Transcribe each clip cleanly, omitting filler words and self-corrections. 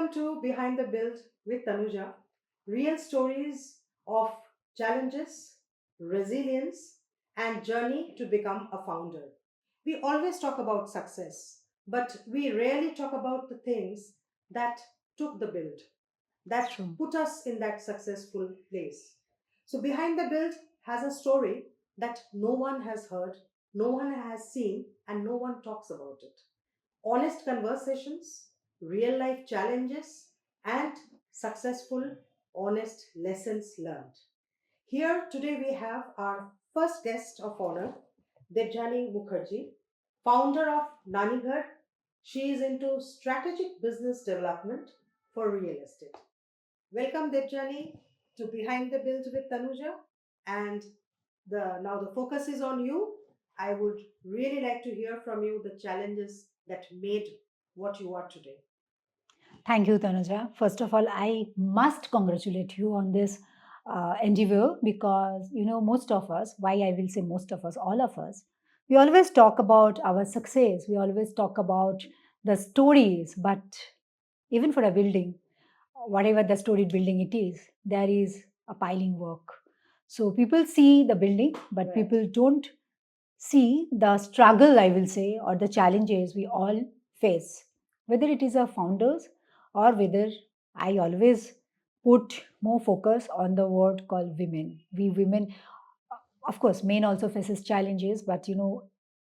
Welcome to Behind the Build with Tanuja. Real stories of challenges, resilience, and journey to become a founder. We always talk about success, but we rarely talk about the things that took the build, that True. put us in that successful place. So, Behind the Build has a story that no one has heard, no one has seen, and no one talks about it. Honest conversations, real life challenges, and successful, honest lessons learned. Here today we have our first guest of honor, Debjani Mukherjee, founder of Nanighar. She is into strategic business development for real estate. Welcome, Debjani, to Behind the Build with Tanuja. And now the focus is on you. I would really like to hear from you the challenges that made what you are today. Thank you, Tanuja. First of all, I must congratulate you on this endeavor because, most of us, why I will say most of us, all of us, we always talk about our success. We always talk about the stories, but even for a building, whatever the storied building it is, there is a piling work. So people see the building, but Right. people don't see the struggle, I will say, or the challenges we all face, whether it is our founders or whether I always put more focus on the word called women. We women, of course, men also faces challenges, but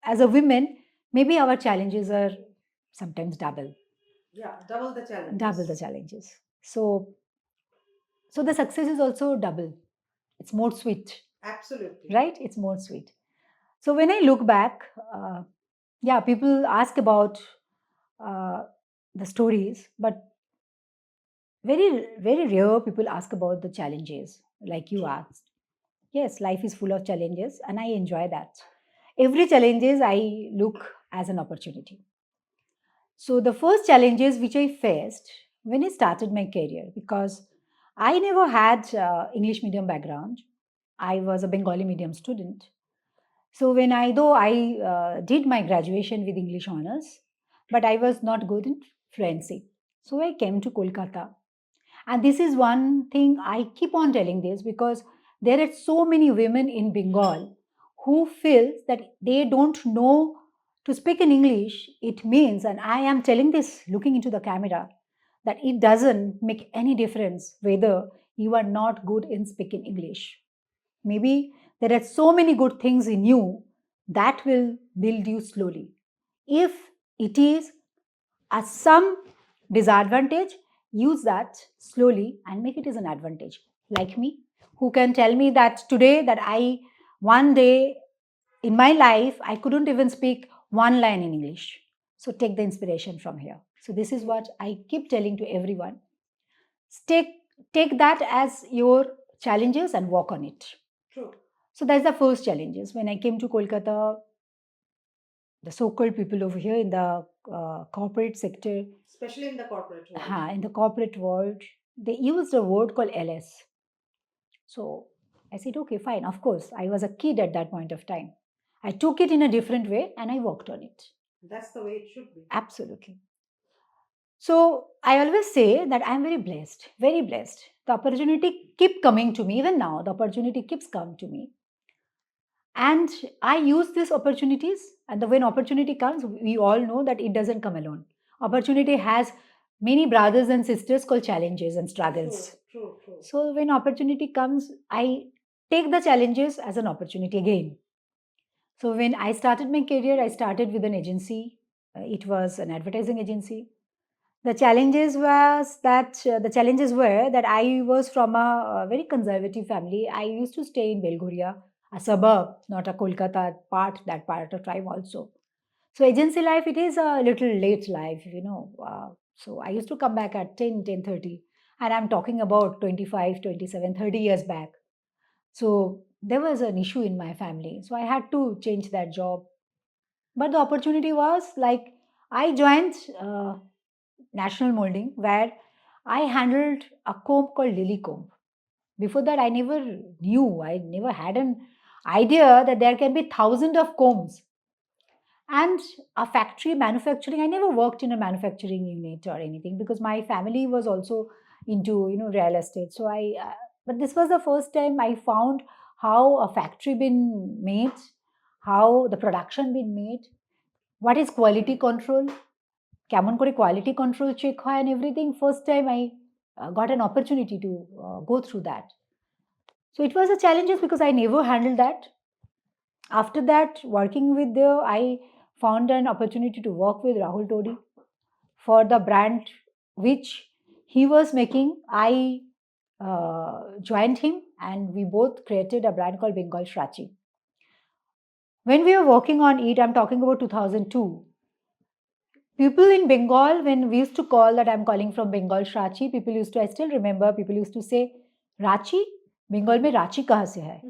as a women, maybe our challenges are sometimes Yeah, double the double challenges. the challenges. So the success is also double. It's more sweet, Absolutely. right? It's more sweet. So when I look back, uh, yeah, people ask about uh, the stories, but very rare people ask about the challenges, like you True. asked. Yes, life is full of challenges, and I enjoy that. Every challenges I look as an opportunity. So the first challenges which I faced when I started my career, because I never had English medium background. I was a Bengali medium student. So though I did my graduation with English honors, but I was not good in fluency. So I came to Kolkata. And this is one thing I keep on telling this because there are so many women in Bengal who feel that they don't know to speak in English. It means, and I am telling this looking into the camera, that it doesn't make any difference whether you are not good in speaking English. Maybe there are so many good things in you that will build you slowly. If it is a some disadvantage, use that slowly and make it as an advantage. Like me, who can tell me that today that I one day in my life I couldn't even speak one line in English. So take the inspiration from here. So this is what I keep telling to everyone. Take take that as your challenges and work on it. True. So that's the first challenges. When I came to Kolkata, the so-called people over here in the corporate sector, Especially in the corporate world. in the corporate world, they used a word called LS. So I said, okay, fine. Of course, I was a kid at that point of time. I took it in a different way and I worked on it. That's the way it should be. Absolutely. So I always say that I'm very blessed, very blessed. The opportunity keep coming to me. Even now, the opportunity keeps coming to me. And I use these opportunities. And when opportunity comes, we all know that it doesn't come alone. Opportunity has many brothers and sisters called challenges and struggles. True. So when opportunity comes, I take the challenges as an opportunity again. So when I started my career, I started with an agency. It was an advertising agency. The challenges were that I was from a very conservative family. I used to stay in Belghoria, a suburb, not a Kolkata part, that part of time also. So agency life, it is a little late life. So I used to come back at 10:30, and I'm talking about 25, 27, 30 years back. So there was an issue in my family. So I had to change that job. But the opportunity was like I joined National Molding where I handled a comb called Lily comb. Before that, I never had an idea that there can be thousands of combs. And a factory manufacturing, I never worked in a manufacturing unit or anything because my family was also into real estate. So but this was the first time I found how a factory been made, how the production been made, what is quality control, কেমন করে quality control check হয় and everything. First time I got an opportunity to go through that. So it was a challenge because I never handled that. After that, working with there, I found an opportunity to work with Rahul Todi for the brand which he was making. I joined him and we both created a brand called Bengal Shrachi. When we were working on it, I'm talking about 2002. People in Bengal, when we used to call that I'm calling from Bengal Shrachi, people used to, I still remember, people used to say, Rachi? Bengal mein Rachi kahan se hai?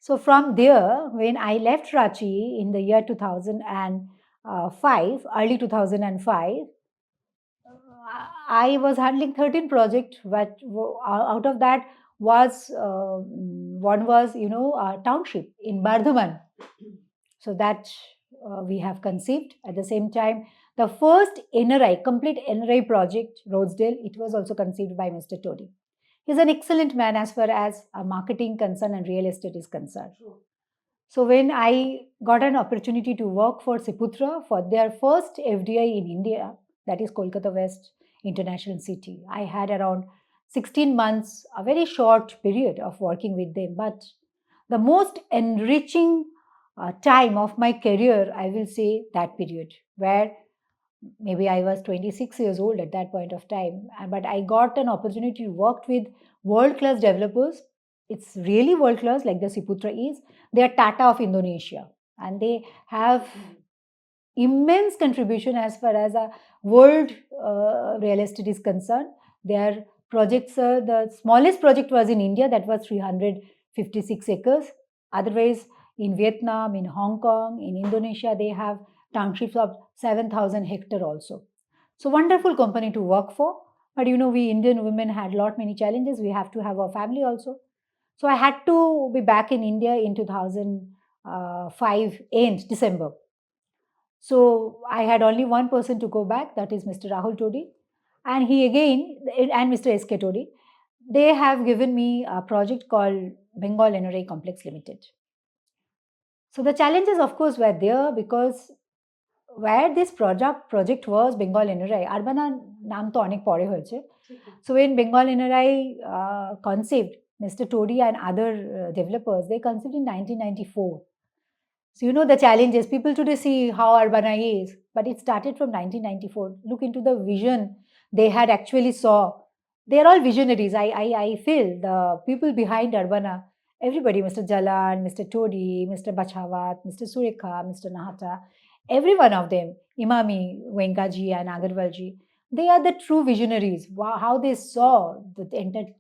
So from there, when I left Ranchi in the year 2005, early 2005, I was handling 13 projects, but out of that was one was a township in Bardhaman. So that we have conceived. At the same time, the first NRI, complete NRI project, Rhodesdale, it was also conceived by Mr. Todi. He's an excellent man as far as marketing concern and real estate is concerned. True. So when I got an opportunity to work for Seputra for their first FDI in India, that is Kolkata West International City, I had around 16 months, a very short period of working with them. But the most enriching time of my career, I will say that period, where maybe I was 26 years old at that point of time, but I got an opportunity to work with world-class developers. It's really world-class, like the Seputra is. They are Tata of Indonesia, and they have immense contribution as far as a world real estate is concerned. Their projects, the smallest project was in India, that was 356 acres. Otherwise, in Vietnam, in Hong Kong, in Indonesia, they have townships of 7,000 hectare also. So wonderful company to work for. But we Indian women had many challenges. We have to have a family also. So I had to be back in India in 2005 end December. So I had only one person to go back, that is Mr. Rahul Todi. And he again, and Mr. S.K. Todi, they have given me a project called Bengal NRI Complex Limited. So the challenges, of course, were there because where this project was Bengal NRI, Arbana naam to onek pore hoyeche. So when Bengal NRI conceived, Mr. Todi and other developers, they conceived in 1994. So the challenges, people today see how Arbana is, but it started from 1994. Look into the vision they had actually saw. They're all visionaries. I feel the people behind Arbana, everybody, Mr. Jalan, Mr. Todi, Mr. Bachawat, Mr. Surekha, Mr. Nahata, every one of them, Imami, Venkaji and Agarwalji, they are the true visionaries. Wow, how they saw the entire.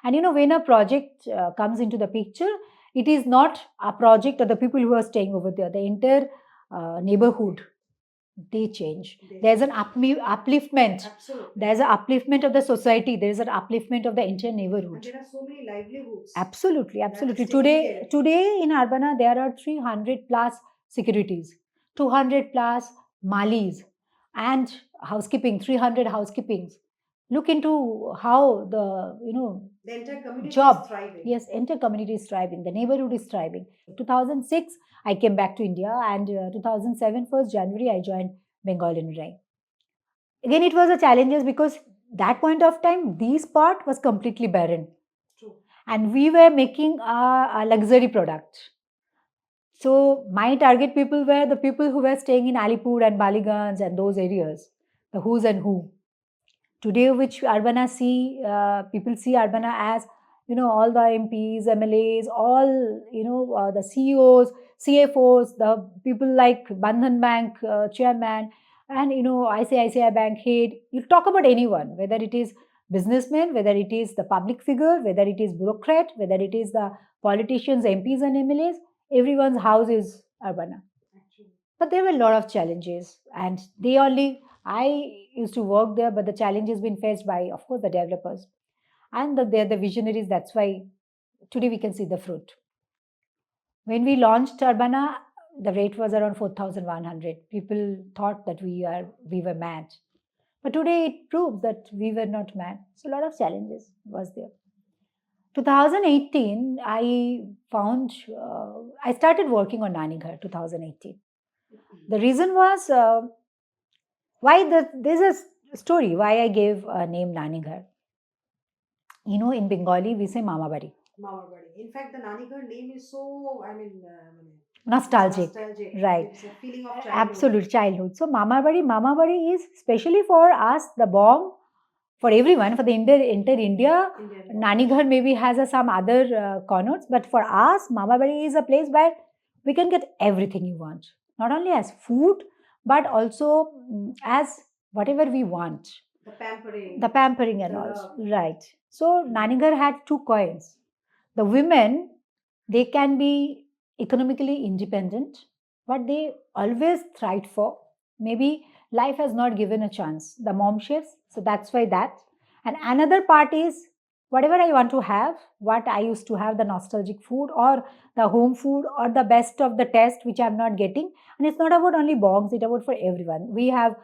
And when a project comes into the picture, it is not a project or the people who are staying over there, the entire neighborhood, they change. There's an upliftment. Absolutely. There's an upliftment of the society. There's an upliftment of the entire neighborhood. And there are so many livelihoods. Absolutely. that is taken Today care. in Arbana, there are 300 plus securities, 200 plus malis, and housekeeping, 300 housekeepings. Look into how the The entire community job. is thriving. Yes, entire community is thriving. The neighborhood is thriving. 2006, I came back to India, and 2007, 1st January, I joined Bengal NRI. Again, it was a challenge because that point of time, this part was completely barren. True. And we were making a luxury product. So my target people were the people who were staying in Alipur and Baliganj and those areas, the who's and who. Today, which Arbana people see Arbana as, all the MPs, MLAs, all, the CEOs, CFOs, the people like Bandhan Bank chairman, and, ICICI Bank head. You talk about anyone, whether it is businessmen, whether it is the public figure, whether it is bureaucrat, whether it is the politicians, MPs and MLAs, everyone's house is Arbana. Actually. But there were a lot of challenges, and I used to work there, but the challenge has been faced by, of course, the developers. And they're the visionaries. That's why today we can see the fruit. When we launched Arbana, The rate was around 4,100. People thought that we were mad. But today it proves that we were not mad. So a lot of challenges was there. 2018, I started working on Nani Ghar 2018. The reason was there's a story why I gave a name Nani Ghar. In Bengali we say Mama Bari. Mama Badi. In fact, the Nanighar name is so, Nostalgic. Right. It's a feeling of childhood. Absolute childhood. So Mama Bari is especially for us, the Bong, for everyone, for the entire India. Indian. Nani Ghar maybe has some other connotes, but for us, Mama Bari is a place where we can get everything you want. Not only as food, but also as whatever we want. The pampering. The pampering and The all. love. Right. So Nani Ghar had two coins. The women, they can be economically independent, but they always tried for. Maybe life has not given a chance. The mom chefs, so that's why that. And another part is whatever I want to have, what I used to have, the nostalgic food or the home food or the best of the taste which I'm not getting. And it's not about only bongs, it's about for everyone. We have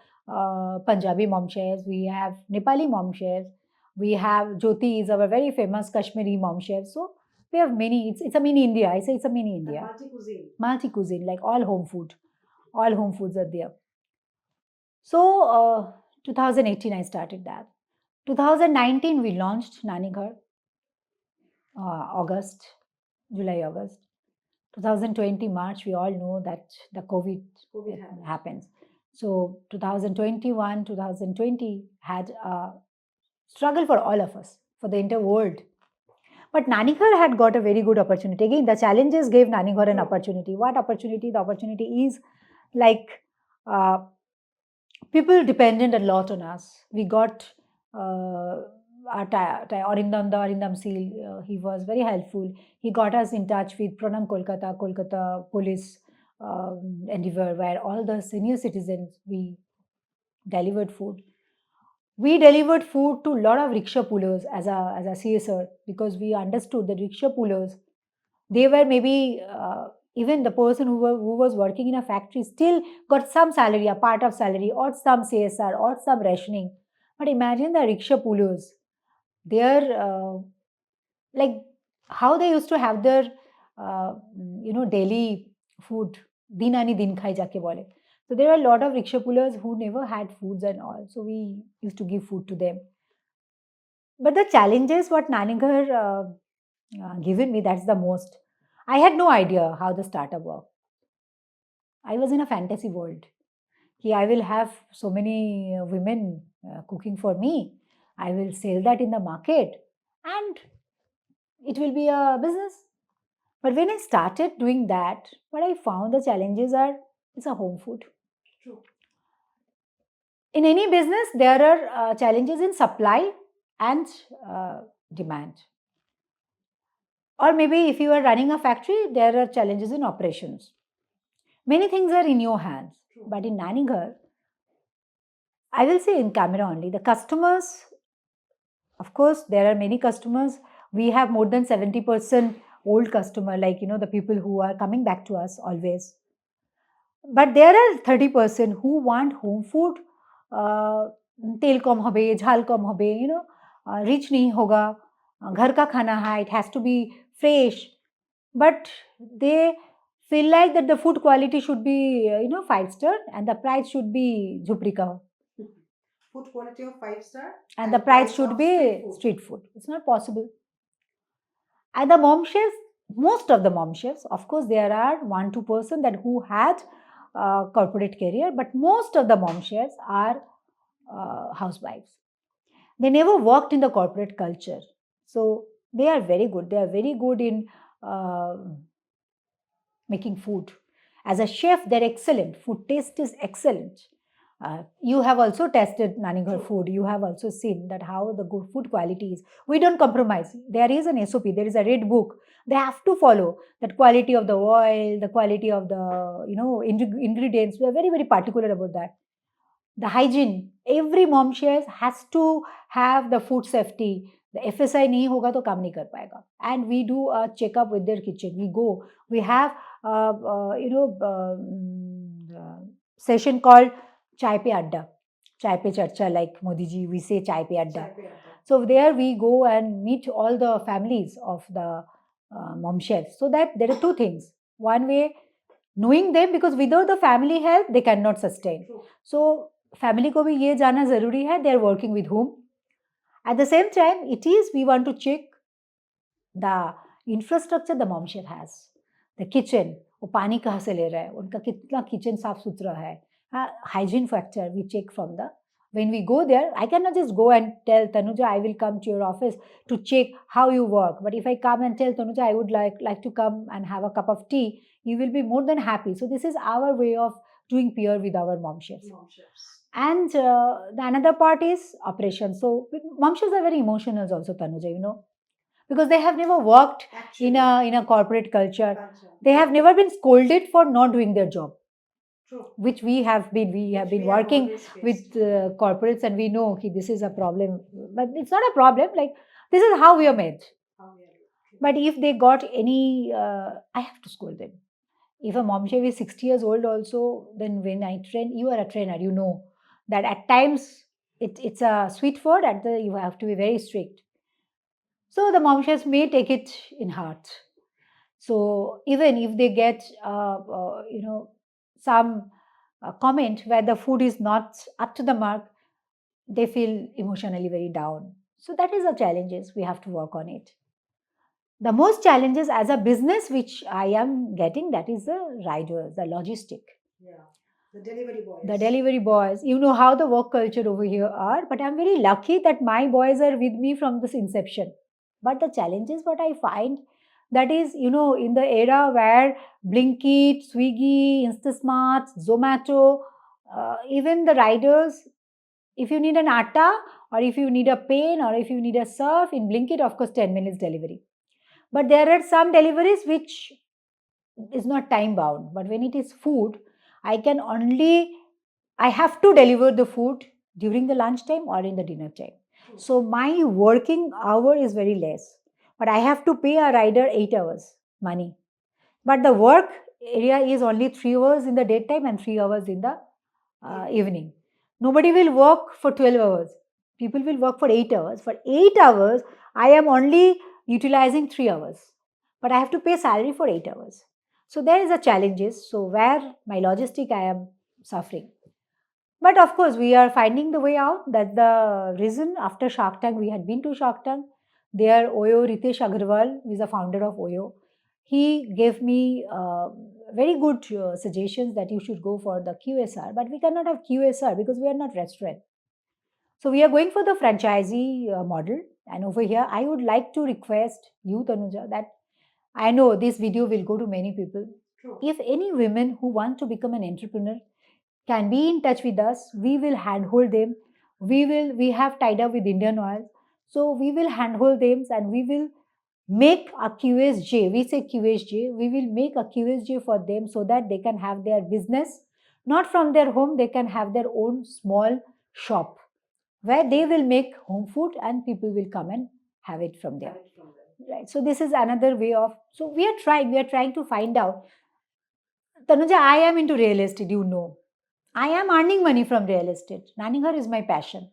Punjabi mom chefs, we have Nepali mom chefs, we have Jyoti is our very famous Kashmiri mom chef. So we have many. It's a mini India. I say it's a mini The India. multi-cuisine. Multi cuisine, like all home food. All home foods are there. So 2018 I started that. 2019 we launched Nani Ghar. July, August. 2020 March, we all know that the COVID COVID happened. happens. So 2021, 2020 had a struggle for all of us, for the entire world. But Nani Ghar had got a very good opportunity. Again, the challenges gave Nani Ghar an opportunity. What opportunity? The opportunity is like people depended a lot on us. We got Arindam Seal, he was very helpful. He got us in touch with Pranam Kolkata police endeavor, where all the senior citizens, we delivered food. We delivered food to a lot of rickshaw pullers as a CSR, because we understood that rickshaw pullers, they were maybe even the person who was working in a factory still got some salary, a part of salary, or some CSR, or some rationing. But imagine the rickshaw pullers, they're like how they used to have their daily food, din ani din khai jake bole. So there were a lot of rickshaw pullers who never had foods and all. So we used to give food to them. But the challenges what Nani Ghar given me, that's the most. I had no idea how the startup worked. I was in a fantasy world. I will have so many women cooking for me. I will sell that in the market and it will be a business. But when I started doing that, what I found the challenges are, it's a home food. True. In any business, there are challenges in supply and demand. Or maybe if you are running a factory, there are challenges in operations. Many things are in your hands. True. But in Nani Ghar, I will say in camera only, the customers, of course, there are many customers. We have more than 70% old customer, like, the people who are coming back to us always. But there are 30% who want home food, tel kam hobe, jhal kam hobe, rich nahi hoga, ghar ka khana hai, it has to be fresh. But they feel like that the food quality should be, 5-star and the price should be jhupri ka. Food quality of 5-star. And the price should of be street food. It's not possible. And the mom chefs, most of the mom chefs, of course, there are 1-2% that who had corporate career, but most of the mom chefs are housewives. They never worked in the corporate culture. So they are very good. They are very good in making food. As a chef, they're excellent. Food taste is excellent. You have also tested Nani Ghar food. You have also seen that how the good food quality is. We don't compromise. There is an SOP. There is a red book. They have to follow that quality of the oil, the quality of the ingredients. We are very, very particular about that. The hygiene. Every mom chef has to have the food safety. The FSI नहीं होगा तो काम नहीं कर पाएगा. And we do a checkup with their kitchen. We go. We have session called Chai Pe Adda. Chai Pe Charcha, like Modi ji, we say Chai Pe Adda. So there we go and meet all the families of the mom chefs. So that there are two things. One way, knowing them, because without the family help, they cannot sustain. True. So family को भी ये जाना जरूरी है. They are working with whom. At the same time, it is we want to check the infrastructure the mom chef has. The kitchen, वो पानी कहाँ से ले रहा है, उनका कितना किचन साफ सुथरा है. Hygiene factor we check from the. When we go there, I cannot just go and tell Tanuja, I will come to your office to check how you work. But if I come and tell Tanuja, I would like to come and have a cup of tea, you will be more than happy. So this is our way of doing peer with our mom chefs. And the another part is operations. So mom chefs are very emotional also, Tanuja, you know, because they have never worked in a corporate culture. They have never been scolded for not doing their job. True. Which we have been working with corporates, and we know okay, this is a problem, but it's not a problem, like this is how we are made. But if they got any I have to scold them. If a mom chef is 60 years old also, then when I train, you are a trainer, you know that at times it's a sweet word, you have to be very strict. So the mom chefs may take it in heart. So even if they get some comment where the food is not up to the mark, they feel emotionally very down. So that is the challenges, we have to work on it. The most challenges as a business which I am getting, that is the riders, the logistic. Yeah. The delivery boys. The delivery boys. You know how the work culture over here are, but I'm very lucky that my boys are with me from this inception. But the challenges what I find, that is, you know, in the era where Blinkit, Swiggy, InstaSmart, Zomato, even the riders, if you need an atta or if you need a pen or if you need a surf, in Blinkit, of course, 10 minutes delivery. But there are some deliveries which is not time bound. But when it is food, I have to deliver the food during the lunchtime or in the dinner time. So my working hour is very less. But I have to pay a rider 8 hours money. But the work area is only 3 hours in the daytime and 3 hours in the evening. Nobody will work for 12 hours. People will work for 8 hours. For 8 hours, I am only utilizing 3 hours. But I have to pay salary for 8 hours. So there is a challenges. So where my logistic I am suffering. But of course, we are finding the way out. That's the reason after Shark Tank, we had been to Shark Tank. There, Oyo Ritesh Agarwal, who is the founder of Oyo, he gave me very good suggestions that you should go for the QSR. But we cannot have QSR because we are not restaurant. So we are going for the franchisee model. And over here, I would like to request you, Tanuja, that I know this video will go to many people. True. If any women who want to become an entrepreneur can be in touch with us, we will handhold them. We have tied up with Indian Oil. So we will handhold them and we will make a QSJ. We say QSJ. We will make a QSJ for them so that they can have their business. Not from their home, they can have their own small shop where they will make home food and people will come and have it from there. Right. So this is another way of, so we are trying to find out. Tanuja, I am into real estate, you know. I am earning money from real estate. Nani Ghar is my passion.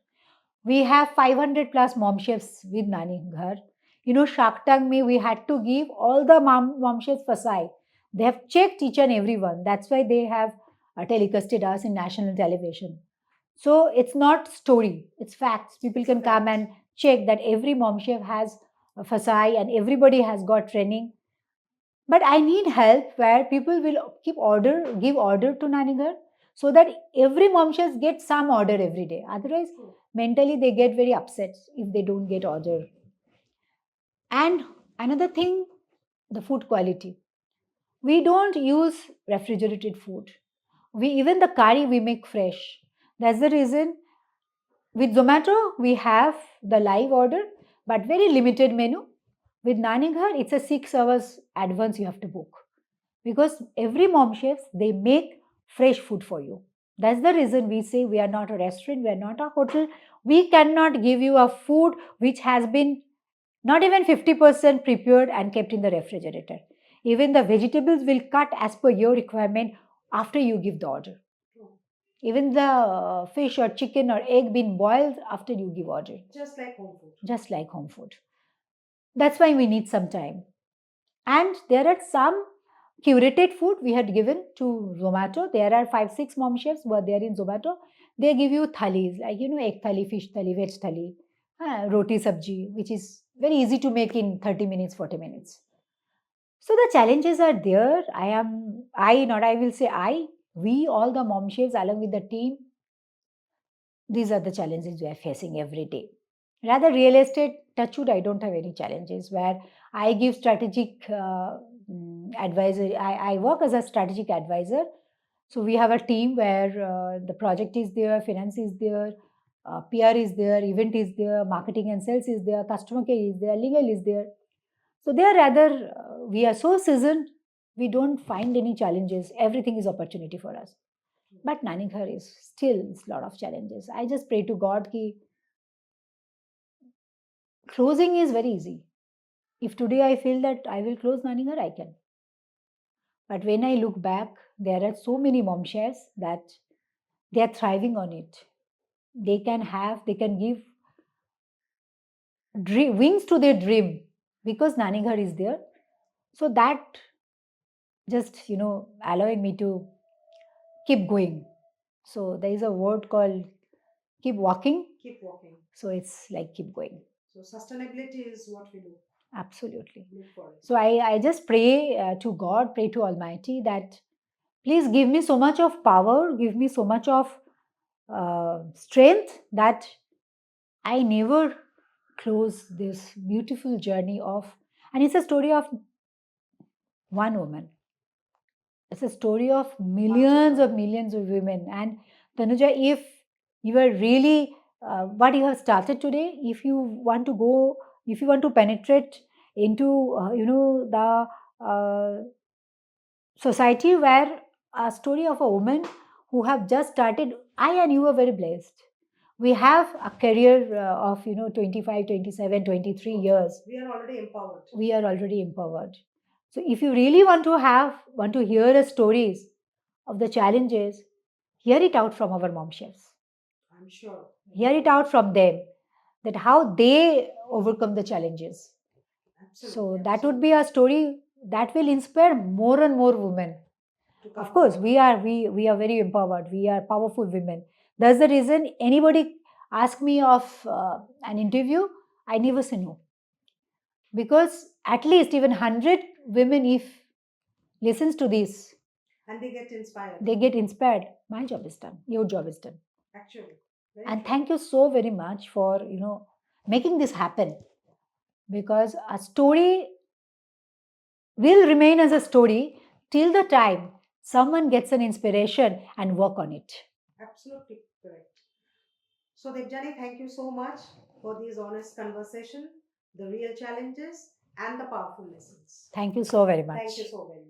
We have 500 plus mom chefs with Nani Ghar. You know, Shark Tank me, we had to give all the mom chefs fasai. They have checked each and every one. That's why they have telecasted us in national television. So it's not story, it's facts. People can come and check that every mom chef has a fasai and everybody has got training. But I need help where people will give order to Nani Ghar so that every mom chef gets some order every day. Otherwise, mentally they get very upset if they don't get order. And another thing, the food quality. We don't use refrigerated food. Even the curry we make fresh. That's the reason with Zomato we have the live order but very limited menu. With Nani Ghar, it's a 6 hours advance you have to book. Because every mom chefs, they make fresh food for you. That's the reason we say we are not a restaurant, we are not a hotel. We cannot give you a food which has been Not even 50% prepared and kept in the refrigerator. Even the vegetables will cut as per your requirement after you give the order. Even the fish or chicken or egg been boiled after you give order. Just like home food. Just like home food. That's why we need some time. And there are some curated food we had given to Zomato. There are 5-6 mom chefs who are there in Zomato. They give you thalis, like egg thali, fish thali, veg thali, roti sabji, which is very easy to make in 30 minutes, 40 minutes. So the challenges are there. We, all the mom chefs along with the team, these are the challenges we are facing every day. Rather, real estate, touch wood, I don't have any challenges where I give strategic advisory. I work as a strategic advisor. So we have a team where the project is there, finance is there, PR is there, event is there, marketing and sales is there, customer care is there, legal is there. So they are rather, we are so seasoned, we don't find any challenges. Everything is opportunity for us. But Nanighar is still a lot of challenges. I just pray to God that closing is very easy. If today I feel that I will close Nanighar, I can. But when I look back, there are so many mom chefs that they are thriving on it. They can give wings to their dream because Nanighar is there. So that just, allowing me to keep going. So there is a word called keep walking. Keep walking. So it's like keep going. So sustainability is what we do. Absolutely. Look for it. So I just pray to God, pray to Almighty that please give me so much of power, give me so much of strength that I never close this beautiful journey of, and it's a story of one woman. It's a story of millions of women. And Tanuja, if you are really what you have started today, if you want to penetrate into the society where a story of a woman who have just started, I and you are very blessed. We have a career of 25, 27, 23 years. We are already empowered. We are already empowered. So if you really want to hear the stories of the challenges, hear it out from our mom chefs. I'm sure. Hear it out from them, that how they overcome the challenges. Absolutely. So that would be a story that will inspire more and more women. Of course, we are very empowered. We are powerful women. That's the reason anybody ask me of an interview, I never say no. Because at least even 100 women, if listens to this, and they get inspired, my job is done. Your job is done. Actually. And thank you so very much for making this happen, because a story will remain as a story till the time someone gets an inspiration and work on it. Absolutely correct. So Debjani, thank you so much for these honest conversation, the real challenges and the powerful lessons. Thank you so very much. Thank you so very much.